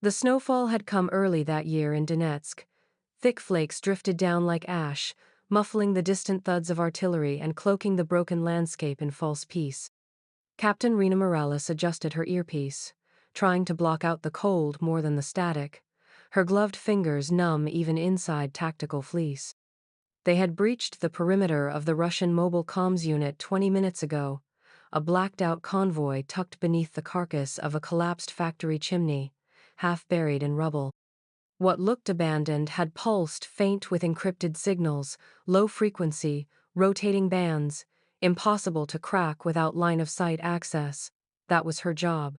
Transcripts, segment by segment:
The snowfall had come early that year in Donetsk. Thick flakes drifted down like ash, muffling the distant thuds of artillery and cloaking the broken landscape in false peace. Captain Rena Morales adjusted her earpiece, trying to block out the cold more than the static, her gloved fingers numb even inside tactical fleece. They had breached the perimeter of the Russian mobile comms unit 20 minutes ago, a blacked-out convoy tucked beneath the carcass of a collapsed factory chimney, half buried in rubble. What looked abandoned had pulsed faint with encrypted signals, low frequency, rotating bands, impossible to crack without line-of-sight access. That was her job.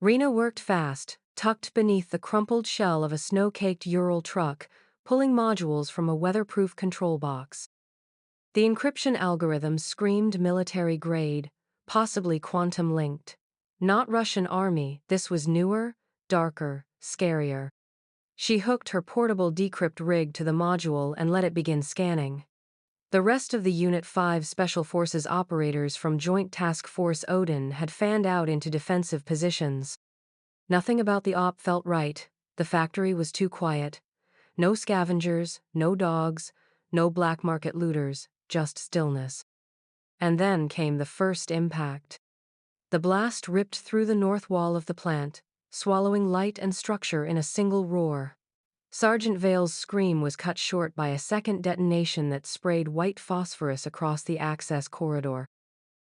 Rena worked fast, tucked beneath the crumpled shell of a snow-caked Ural truck, pulling modules from a weatherproof control box. The encryption algorithm screamed military grade, possibly quantum linked. Not Russian army, this was newer, darker, scarier. She hooked her portable decrypt rig to the module and let it begin scanning. The rest of the Unit 5 Special Forces operators from Joint Task Force Odin had fanned out into defensive positions. Nothing about the op felt right. The factory was too quiet. No scavengers, no dogs, no black market looters, just stillness. And then came the first impact. The blast ripped through the north wall of the plant, swallowing light and structure in a single roar. Sergeant Vale's scream was cut short by a second detonation that sprayed white phosphorus across the access corridor.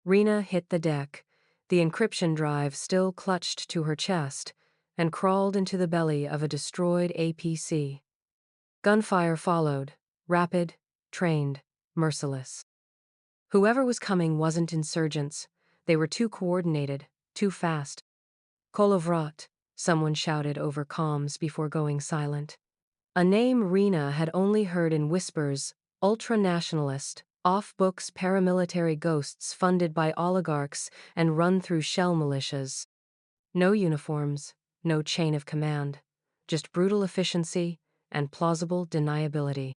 Rena hit the deck, the encryption drive still clutched to her chest, and crawled into the belly of a destroyed APC. Gunfire followed, rapid, trained, merciless. Whoever was coming wasn't insurgents. They were too coordinated, too fast. Kolovrat, someone shouted over comms before going silent. A name Rena had only heard in whispers, ultra-nationalist, off-books paramilitary ghosts funded by oligarchs and run through shell militias. No uniforms, no chain of command, just brutal efficiency and plausible deniability.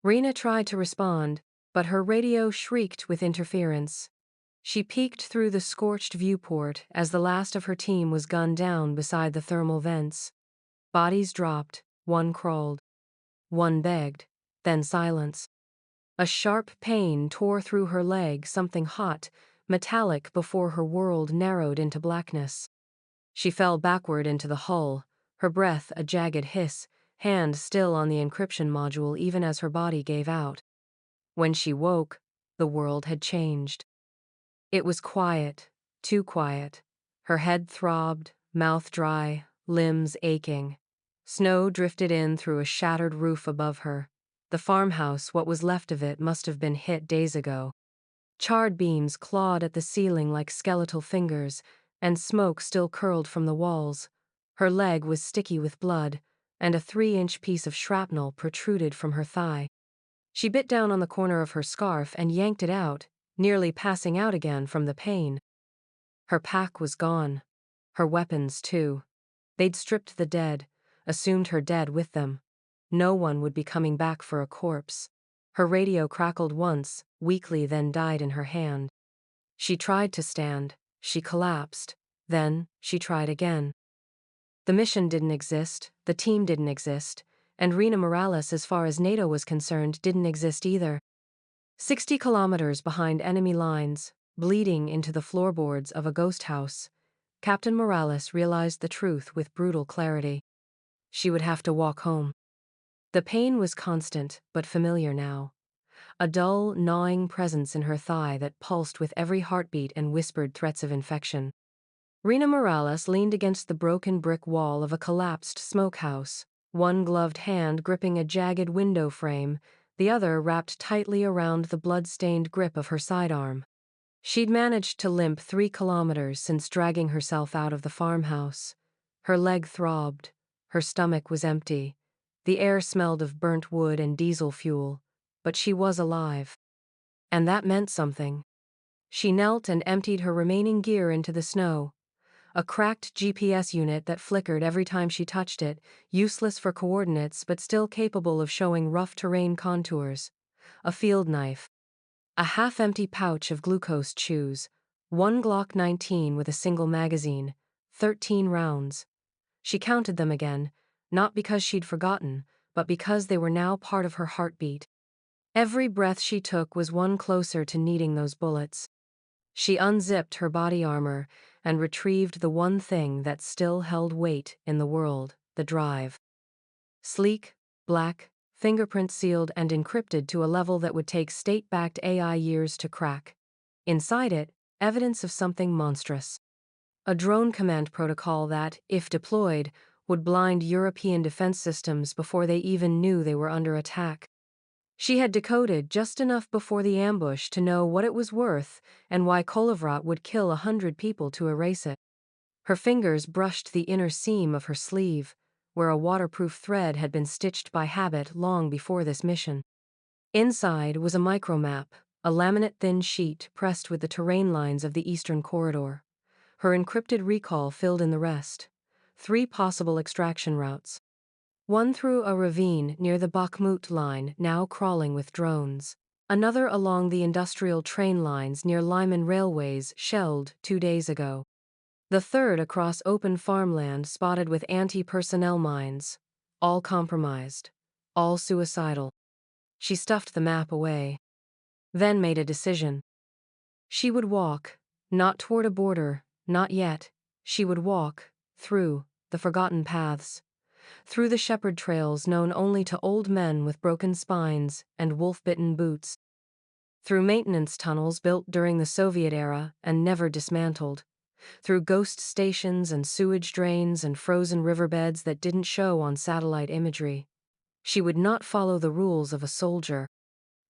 Rena tried to respond, but her radio shrieked with interference. She peeked through the scorched viewport as the last of her team was gunned down beside the thermal vents. Bodies dropped, one crawled. One begged, then silence. A sharp pain tore through her leg, something hot, metallic before her world narrowed into blackness. She fell backward into the hull, her breath a jagged hiss, hand still on the encryption module even as her body gave out. When she woke, the world had changed. It was quiet, too quiet. Her head throbbed, mouth dry, limbs aching. Snow drifted in through a shattered roof above her. The farmhouse, what was left of it, must have been hit days ago. Charred beams clawed at the ceiling like skeletal fingers, and smoke still curled from the walls. Her leg was sticky with blood, and a 3-inch piece of shrapnel protruded from her thigh. She bit down on the corner of her scarf and yanked it out, nearly passing out again from the pain. Her pack was gone. Her weapons, too. They'd stripped the dead, assumed her dead with them. No one would be coming back for a corpse. Her radio crackled once, weakly, then died in her hand. She tried to stand. She collapsed. Then, she tried again. The mission didn't exist, the team didn't exist, and Rena Morales, as far as NATO was concerned, didn't exist either. 60 kilometers behind enemy lines, bleeding into the floorboards of a ghost house, Captain Morales realized the truth with brutal clarity. She would have to walk home. The pain was constant, but familiar now. A dull, gnawing presence in her thigh that pulsed with every heartbeat and whispered threats of infection. Rena Morales leaned against the broken brick wall of a collapsed smokehouse, one gloved hand gripping a jagged window frame, the other wrapped tightly around the blood-stained grip of her sidearm. She'd managed to limp 3 kilometers since dragging herself out of the farmhouse. Her leg throbbed. Her stomach was empty. The air smelled of burnt wood and diesel fuel, but she was alive. And that meant something. She knelt and emptied her remaining gear into the snow. A cracked GPS unit that flickered every time she touched it, useless for coordinates but still capable of showing rough terrain contours. A field knife. A half-empty pouch of glucose chews. One Glock 19 with a single magazine. 13 rounds. She counted them again, not because she'd forgotten, but because they were now part of her heartbeat. Every breath she took was one closer to needing those bullets. She unzipped her body armor and retrieved the one thing that still held weight in the world, the drive. Sleek, black, fingerprint sealed and encrypted to a level that would take state-backed AI years to crack. Inside it, evidence of something monstrous. A drone command protocol that, if deployed, would blind European defense systems before they even knew they were under attack. She had decoded just enough before the ambush to know what it was worth and why Kolovrat would kill 100 people to erase it. Her fingers brushed the inner seam of her sleeve, where a waterproof thread had been stitched by habit long before this mission. Inside was a micromap, a laminate-thin sheet pressed with the terrain lines of the Eastern Corridor. Her encrypted recall filled in the rest. 3 possible extraction routes. One through a ravine near the Bakhmut line, now crawling with drones. Another along the industrial train lines near Lyman Railways, shelled 2 days ago. The third across open farmland spotted with anti-personnel mines. All compromised. All suicidal. She stuffed the map away. Then made a decision. She would walk, not toward a border, not yet. She would walk, through, the forgotten paths. Through the shepherd trails known only to old men with broken spines and wolf-bitten boots. Through maintenance tunnels built during the Soviet era and never dismantled. Through ghost stations and sewage drains and frozen riverbeds that didn't show on satellite imagery. She would not follow the rules of a soldier.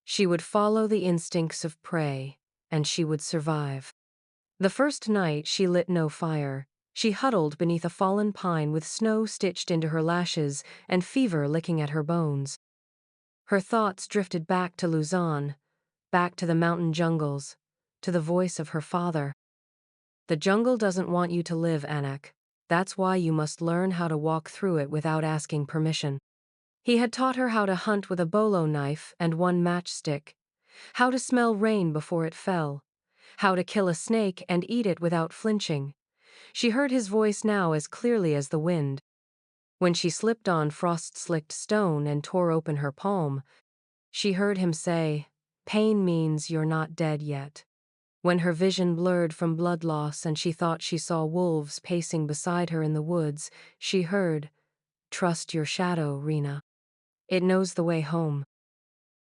She would follow the instincts of prey, and she would survive. The first night she lit no fire. She huddled beneath a fallen pine with snow stitched into her lashes and fever licking at her bones. Her thoughts drifted back to Luzon, back to the mountain jungles, to the voice of her father. The jungle doesn't want you to live, Anak. That's why you must learn how to walk through it without asking permission. He had taught her how to hunt with a bolo knife and one matchstick, how to smell rain before it fell, how to kill a snake and eat it without flinching. She heard his voice now as clearly as the wind. When she slipped on frost-slicked stone and tore open her palm, she heard him say, "Pain means you're not dead yet." When her vision blurred from blood loss and she thought she saw wolves pacing beside her in the woods, she heard, "Trust your shadow, Rena. It knows the way home."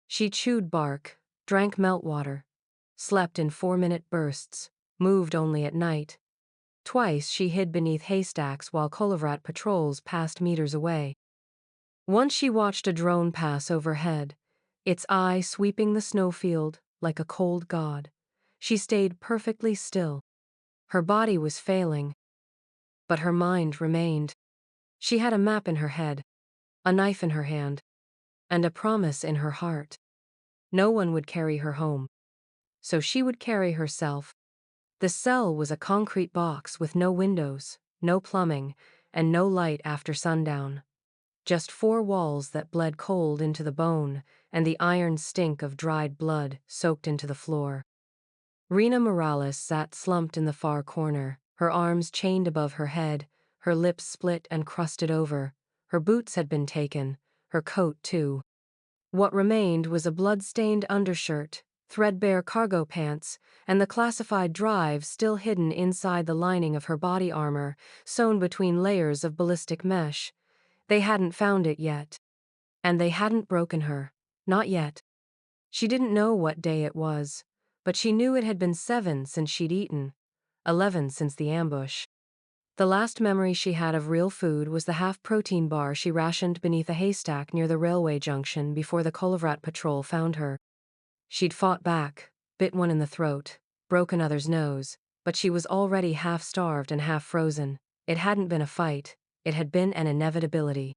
She chewed bark, drank meltwater, slept in 4-minute bursts, moved only at night. Twice she hid beneath haystacks while Kolovrat patrols passed meters away. Once she watched a drone pass overhead, its eye sweeping the snowfield like a cold god. She stayed perfectly still. Her body was failing, but her mind remained. She had a map in her head, a knife in her hand, and a promise in her heart. No one would carry her home. So she would carry herself. The cell was a concrete box with no windows, no plumbing, and no light after sundown. Just 4 walls that bled cold into the bone, and the iron stink of dried blood soaked into the floor. Rena Morales sat slumped in the far corner, her arms chained above her head, her lips split and crusted over. Her boots had been taken, her coat too. What remained was a blood-stained undershirt, threadbare cargo pants, and the classified drive still hidden inside the lining of her body armor, sewn between layers of ballistic mesh. They hadn't found it yet. And they hadn't broken her. Not yet. She didn't know what day it was, but she knew it had been 7 since she'd eaten, 11 since the ambush. The last memory she had of real food was the half-protein bar she rationed beneath a haystack near the railway junction before the Kolovrat patrol found her. She'd fought back, bit one in the throat, broke another's nose, but she was already half-starved and half-frozen. It hadn't been a fight, it had been an inevitability.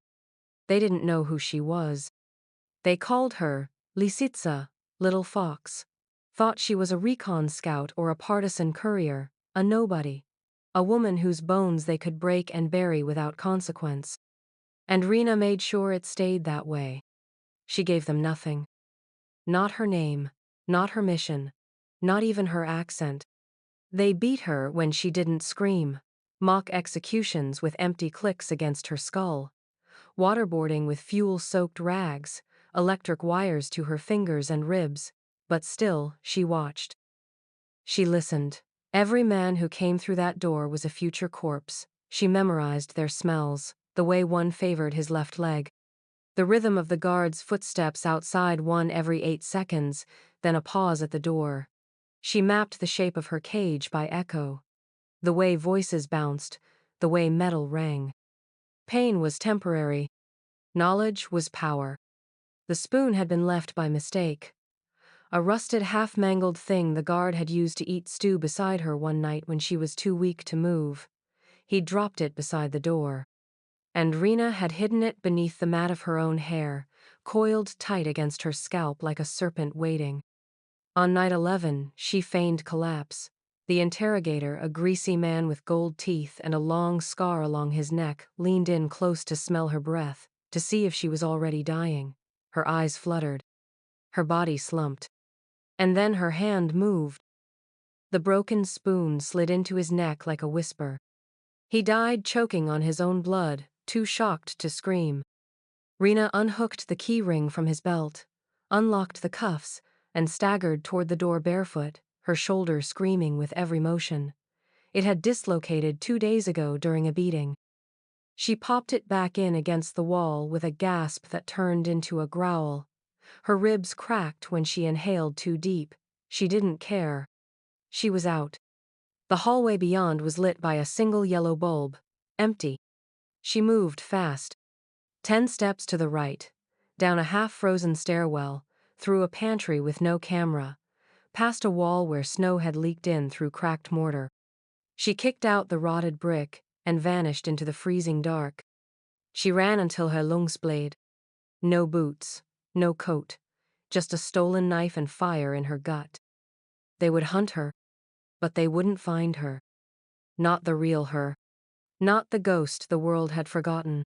They didn't know who she was. They called her Lisitsa, Little Fox. Thought she was a recon scout or a partisan courier, a nobody. A woman whose bones they could break and bury without consequence. And Rena made sure it stayed that way. She gave them nothing. Not her name, not her mission, not even her accent. They beat her when she didn't scream. mock executions with empty clicks against her skull, waterboarding with fuel-soaked rags, electric wires to her fingers and ribs, but still, she watched. She listened. Every man who came through that door was a future corpse. She memorized their smells, the way one favored his left leg, the rhythm of the guard's footsteps outside one every 8 seconds, then a pause at the door. She mapped the shape of her cage by echo, the way voices bounced, the way metal rang. Pain was temporary. Knowledge was power. The spoon had been left by mistake. A rusted, half-mangled thing the guard had used to eat stew beside her one night when she was too weak to move. He'd dropped it beside the door. And Rena had hidden it beneath the mat of her own hair, coiled tight against her scalp like a serpent waiting. On night 11, she feigned collapse. The interrogator, a greasy man with gold teeth and a long scar along his neck, leaned in close to smell her breath, to see if she was already dying. Her eyes fluttered. Her body slumped. And then her hand moved. The broken spoon slid into his neck like a whisper. He died choking on his own blood, too shocked to scream. Rena unhooked the key ring from his belt, unlocked the cuffs, and staggered toward the door barefoot, her shoulder screaming with every motion. It had dislocated 2 days ago during a beating. She popped it back in against the wall with a gasp that turned into a growl. Her ribs cracked when she inhaled too deep. She didn't care. She was out. The hallway beyond was lit by a single yellow bulb, empty. She moved fast. 10 steps to the right, down a half-frozen stairwell, through a pantry with no camera, past a wall where snow had leaked in through cracked mortar. She kicked out the rotted brick and vanished into the freezing dark. She ran until her lungs bled. No boots, no coat, just a stolen knife and fire in her gut. They would hunt her, but they wouldn't find her. Not the real her. Not the ghost the world had forgotten.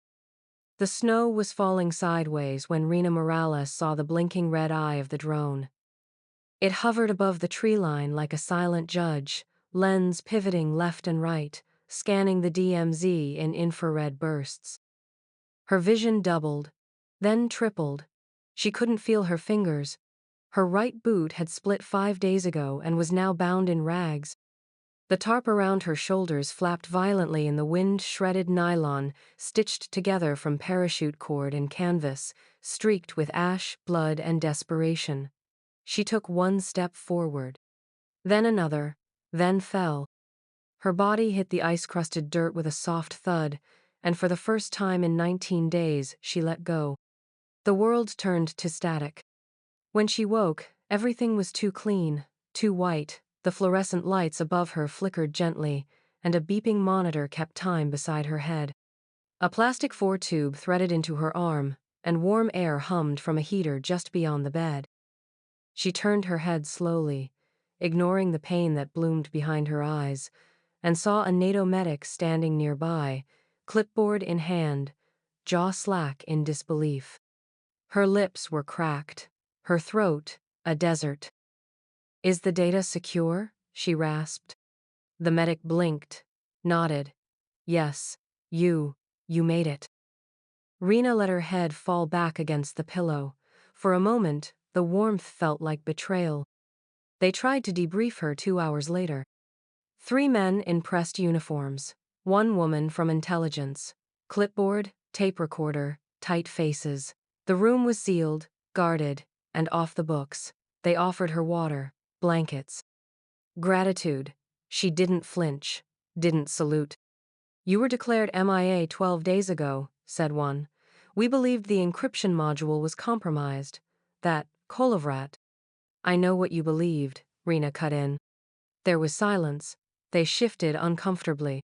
The snow was falling sideways when Rena Morales saw the blinking red eye of the drone. It hovered above the tree line like a silent judge, lens pivoting left and right, scanning the DMZ in infrared bursts. Her vision doubled, then tripled. She couldn't feel her fingers. Her right boot had split 5 days ago and was now bound in rags. The tarp around her shoulders flapped violently in the wind-shredded nylon, stitched together from parachute cord and canvas, streaked with ash, blood, and desperation. She took 1 step forward. Then another, then fell. Her body hit the ice-crusted dirt with a soft thud, and for the first time in 19 days, she let go. The world turned to static. When she woke, everything was too clean, too white. The fluorescent lights above her flickered gently, and a beeping monitor kept time beside her head. A plastic 4-tube threaded into her arm, and warm air hummed from a heater just beyond the bed. She turned her head slowly, ignoring the pain that bloomed behind her eyes, and saw a NATO medic standing nearby, clipboard in hand, jaw slack in disbelief. Her lips were cracked, her throat a desert. "Is the data secure?" she rasped. The medic blinked, nodded. "Yes, you made it." Rena let her head fall back against the pillow. For a moment, the warmth felt like betrayal. They tried to debrief her 2 hours later. 3 men in pressed uniforms, 1 woman from intelligence, clipboard, tape recorder, tight faces. The room was sealed, guarded, and off the books. They offered her water, blankets. Gratitude. She didn't flinch, didn't salute. "You were declared MIA 12 days ago," said one. "We believed the encryption module was compromised. That Kolovrat." "I know what you believed," Rena cut in. There was silence. They shifted uncomfortably.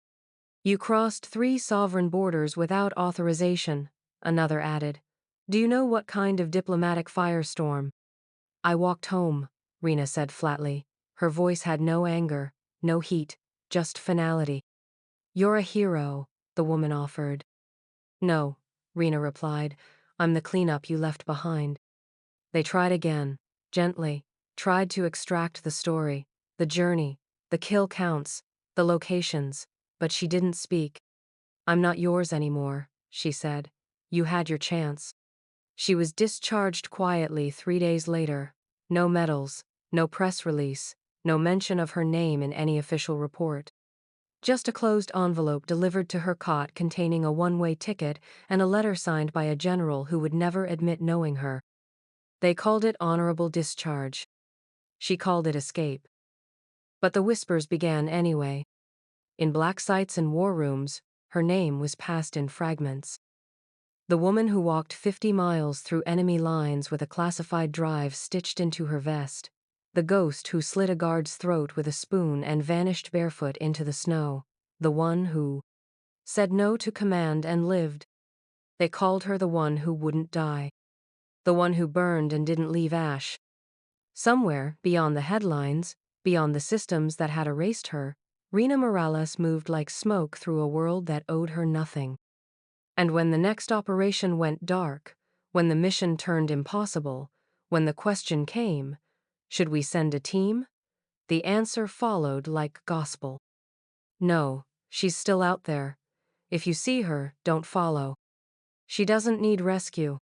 "You crossed 3 sovereign borders without authorization," another added. "Do you know what kind of diplomatic firestorm?" "I walked home," Rena said flatly. Her voice had no anger, no heat, just finality. "You're a hero," the woman offered. "No," Rena replied. "I'm the cleanup you left behind." They tried again, gently, tried to extract the story, the journey, the kill counts, the locations, but she didn't speak. "I'm not yours anymore," she said. "You had your chance." She was discharged quietly 3 days later. No medals, no press release, no mention of her name in any official report. Just a closed envelope delivered to her cot containing a one-way ticket and a letter signed by a general who would never admit knowing her. They called it honorable discharge. She called it escape. But the whispers began anyway. In black sites and war rooms, her name was passed in fragments. The woman who walked 50 miles through enemy lines with a classified drive stitched into her vest. The ghost who slit a guard's throat with a spoon and vanished barefoot into the snow. The one who said no to command and lived. They called her the one who wouldn't die. The one who burned and didn't leave ash. Somewhere, beyond the headlines, beyond the systems that had erased her, Rena Morales moved like smoke through a world that owed her nothing. And when the next operation went dark, when the mission turned impossible, when the question came, should we send a team? The answer followed like gospel. No, she's still out there. If you see her, don't follow. She doesn't need rescue.